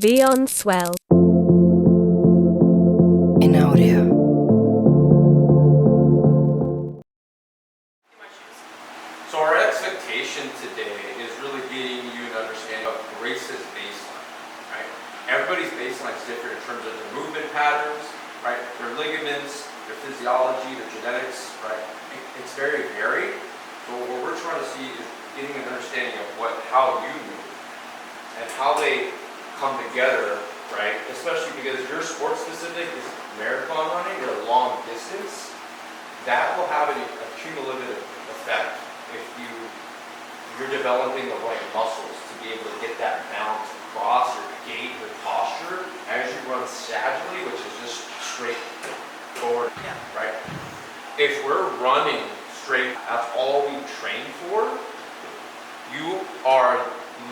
Beyond Swell. In audio. So our expectation today is really getting you an understanding of Grace's baseline, right? Everybody's baseline is different in terms of their movement patterns, right? Their ligaments, their physiology, their genetics, right? It's very varied. So what we're trying to see is getting an understanding of how you move and how they come together, right? Especially because your sport specific is marathon running or long distance. That will have a cumulative effect if you're developing the right muscles to be able to get that balance across your gait, your posture as you run sagittally, which is just straight forward, right? If we're running straight, that's all we train for, you are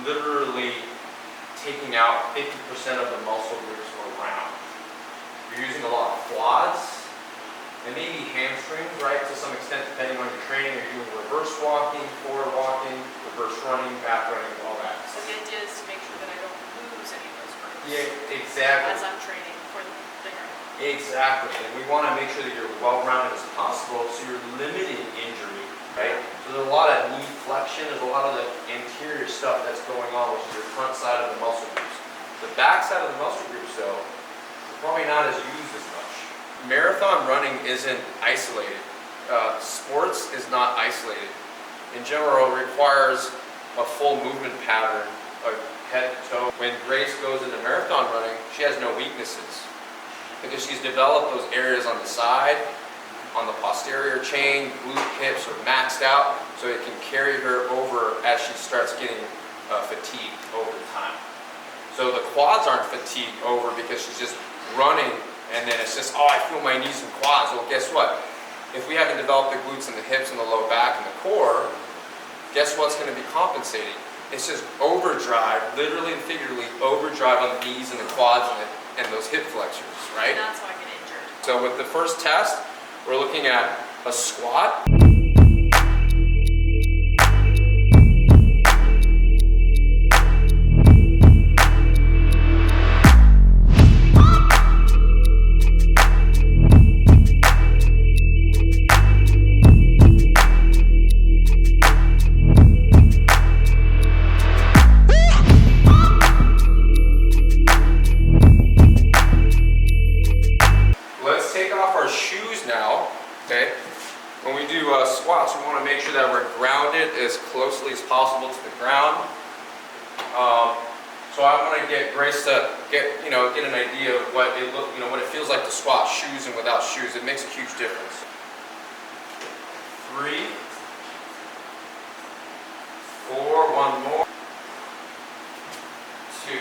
literally taking out 50% of the muscle groups around. You're using a lot of quads and maybe hamstrings, right, to some extent, depending on your training. You're doing reverse walking, forward walking, reverse running, back running, all that. So the idea is to make sure that I don't lose any of those groups. Yeah, exactly. As I'm training for the marathon. Exactly, and we want to make sure that you're well-rounded as possible, so you're limiting injury, right? So there's a lot of knee flexion, there's a lot of the anterior stuff that's going on, which is your front side of the muscle groups. The back side of the muscle groups, though, are probably not as used as much. Marathon running isn't isolated. Sports is not isolated. In general, it requires a full movement pattern, of head to toe. When Grace goes into marathon running, she has no weaknesses, because she's developed those areas on the side, on the posterior chain, glute, hips are maxed out, so it can carry her over as she starts getting fatigued over time. So the quads aren't fatigued over because she's just running and then it's just, oh, I feel my knees and quads. Well, guess what? If we haven't developed the glutes and the hips and the low back and the core, guess what's going to be compensating? It's just overdrive, literally and figuratively overdrive on the knees and the quads and those hip flexors, right? And that's how I get injured. So with the first test, we're looking at a squat. Let's take off our shoes now, okay? When we do squats, we want to make sure that we're grounded as closely as possible to the ground. So I want to get Grace to get an idea of what it feels like to squat, shoes and without shoes. It makes a huge difference. 3, 4, one more. 2.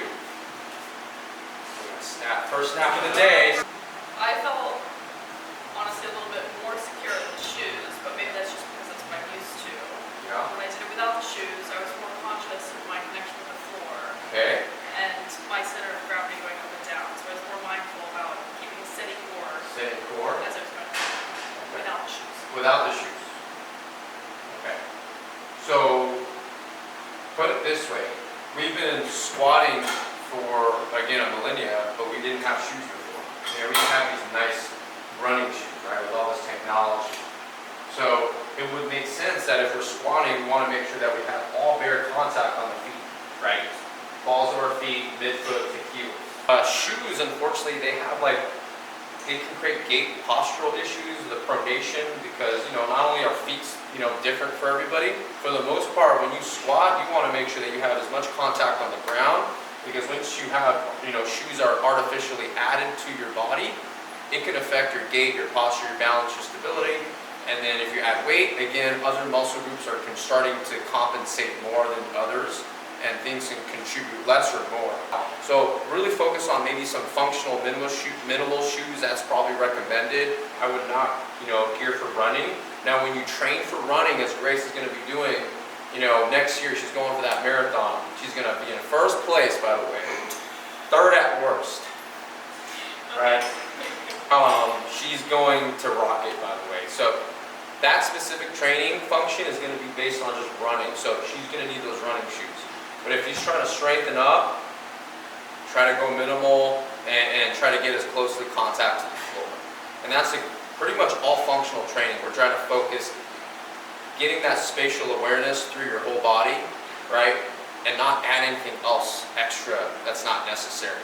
Snap. First snap of the day. I felt, honestly, a little bit more secure in the shoes, but maybe that's just because that's what I'm used to. Yeah. When I did it without the shoes, I was more conscious of my connection with the floor. Okay. And my center of gravity going up and down. So I was more mindful about keeping a steady core. Steady core. As I was going without the shoes. Without the shoes. Okay. So, put it this way. We've been squatting for, again, a millennia, but we didn't have shoes before. We didn't have these nice running shoes, right, with all this technology. So, it would make sense that if we're squatting, we want to make sure that we have all bare contact on the feet, right? Balls of our feet, midfoot to heel. Shoes, unfortunately, they can create gait postural issues, the pronation, because, not only are feet, different for everybody, for the most part, when you squat, you want to make sure that you have as much contact on the ground, because once you have, shoes are artificially added to your body, it can affect your gait, your posture, your balance, your stability. And then if you add weight, again, other muscle groups are starting to compensate more than others, and things can contribute less or more. So really focus on maybe some functional minimal shoes. That's probably recommended. I would not, gear for running. Now when you train for running, as Grace is going to be doing, next year she's going for that marathon. She's going to be in first place, by the way. Third at worst. Right? She's going to rock it, by the way. So that specific training function is going to be based on just running. So she's going to need those running shoes. But if he's trying to strengthen up, Try to go minimal and try to get as close to contact to the floor. And that's pretty much all functional training. We're trying to focus getting that spatial awareness through your whole body, right? And not add anything else extra that's not necessary.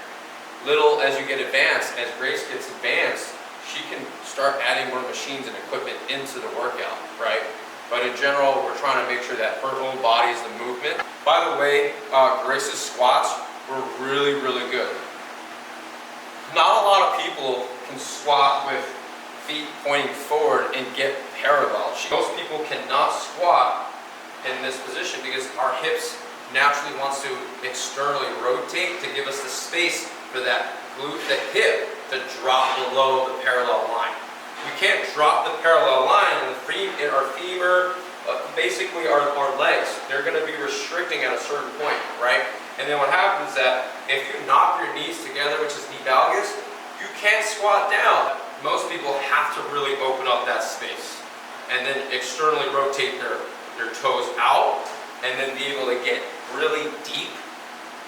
Little as you get advanced, as Grace gets advanced, she can start adding more machines and equipment into the workout, right? But in general, we're trying to make sure that her whole body is the movement. By the way, Grace's squats were really, really good. Not a lot of people can squat with feet pointing forward and get parallel. Most people cannot squat in this position because our hips naturally wants to externally rotate to give us the space for that glute, the hip, to drop below the parallel line. We can't drop the parallel line in our femur, basically our legs. They're going to be restricting at a certain point, right? And then what happens is that if you knock your knees together, which is knee valgus, you can't squat down. Most people have to really open up that space and then externally rotate their toes out and then be able to get really deep.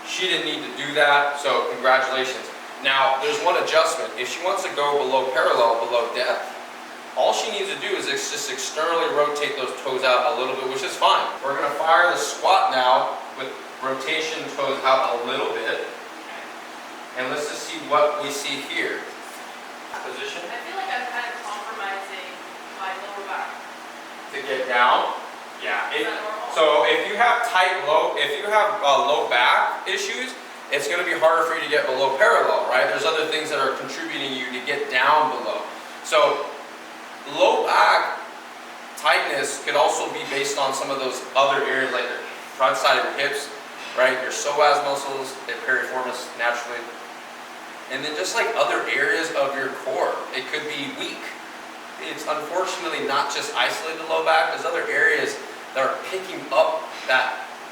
She didn't need to do that, so congratulations. Now, there's one adjustment. If she wants to go below parallel, below depth, all she needs to do is just externally rotate those toes out a little bit, which is fine. We're going to fire the squat now with rotation toes out a little bit. And let's just see what we see here. Position. I feel like I'm kind of compromising my lower back. To get down. Yeah. Is that normal? So if you have low back issues, it's going to be harder for you to get below parallel, right? There's other things that are contributing you to get down below. So low back tightness could also be based on some of those other areas like the front side of your hips, right? Your psoas muscles and piriformis naturally. And then just like other areas of your core, it could be weak. It's unfortunately not just isolated low back. There's other areas that are picking up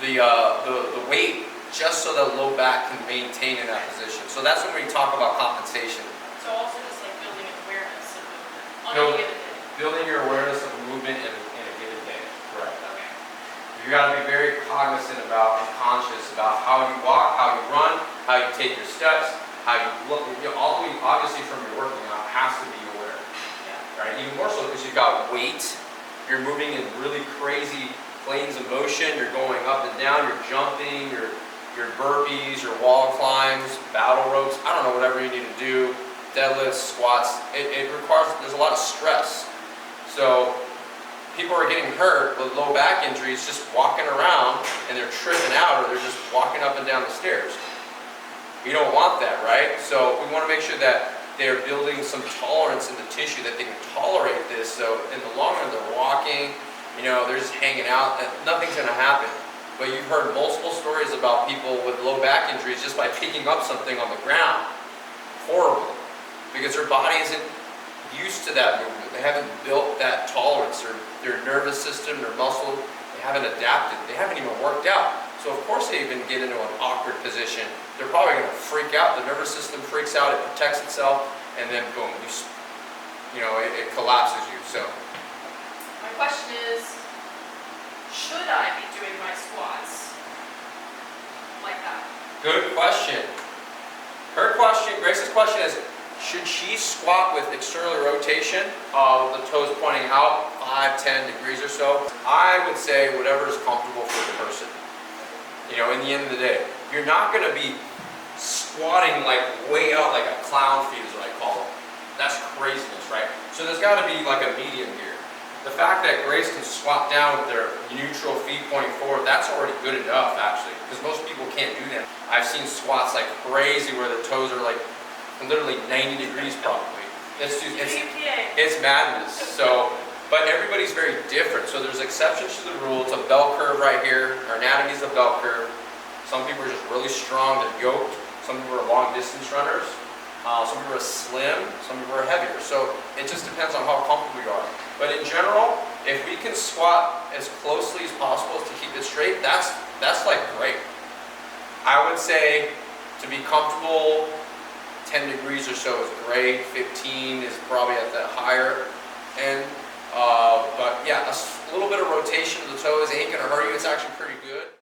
the weight just so that low back can maintain in that position. So that's when we talk about compensation. So also just like building an awareness of movement on Build- a given day. Building your awareness of movement in a given day. Correct. Okay. You got to be very cognizant about and conscious about how you walk, how you run, how you take your steps, how you look. Obviously from your working out has to be aware. Yeah. Right? Even more so because you've got weight. You're moving in really crazy planes of motion. You're going up and down. You're jumping. Your burpees, your wall climbs, battle ropes. I don't know, whatever you need to do. Deadlifts, squats. It requires. There's a lot of stress. So people are getting hurt with low back injuries just walking around and they're tripping out or they're just walking up and down the stairs. You don't want that, right? So we want to make sure that they're building some tolerance in the tissue that they can tolerate this. So in the long run, they're walking, they're just hanging out, and nothing's going to happen. But you've heard multiple stories about people with low back injuries just by picking up something on the ground. Horrible. Because their body isn't used to that movement. They haven't built that tolerance. Their nervous system, their muscle, they haven't adapted. They haven't even worked out. So of course they even get into an awkward position. They're probably going to freak out. The nervous system freaks out. It protects itself, and then boom, it collapses you. So My question is, should I be doing my squats like that? good question. Grace's question is, should she squat with external rotation, with the toes pointing out 5, 10 degrees or so? I would say whatever is comfortable for the person. In the end of the day, you're not going to be squatting like way out like a clown feet is what I call it. That's craziness, right? So there's got to be like a medium here. The fact that Grace can squat down with their neutral feet pointing forward, that's already good enough actually, because most people can't do that. I've seen squats like crazy where the toes are like literally 90 degrees probably. It's madness. So, but everybody's very different. So there's exceptions to the rule. It's a bell curve right here. Our anatomy is a bell curve. Some people are just really strong, they're yoked. Some people are long distance runners. Some people are slim, some people are heavier. So it just depends on how comfortable you are. But in general, if we can squat as closely as possible to keep it straight, that's like great. I would say to be comfortable, 10 degrees or so is great. 15 is probably at the higher end. But yeah, a little bit of rotation of the toes ain't gonna hurt you. It's actually pretty good.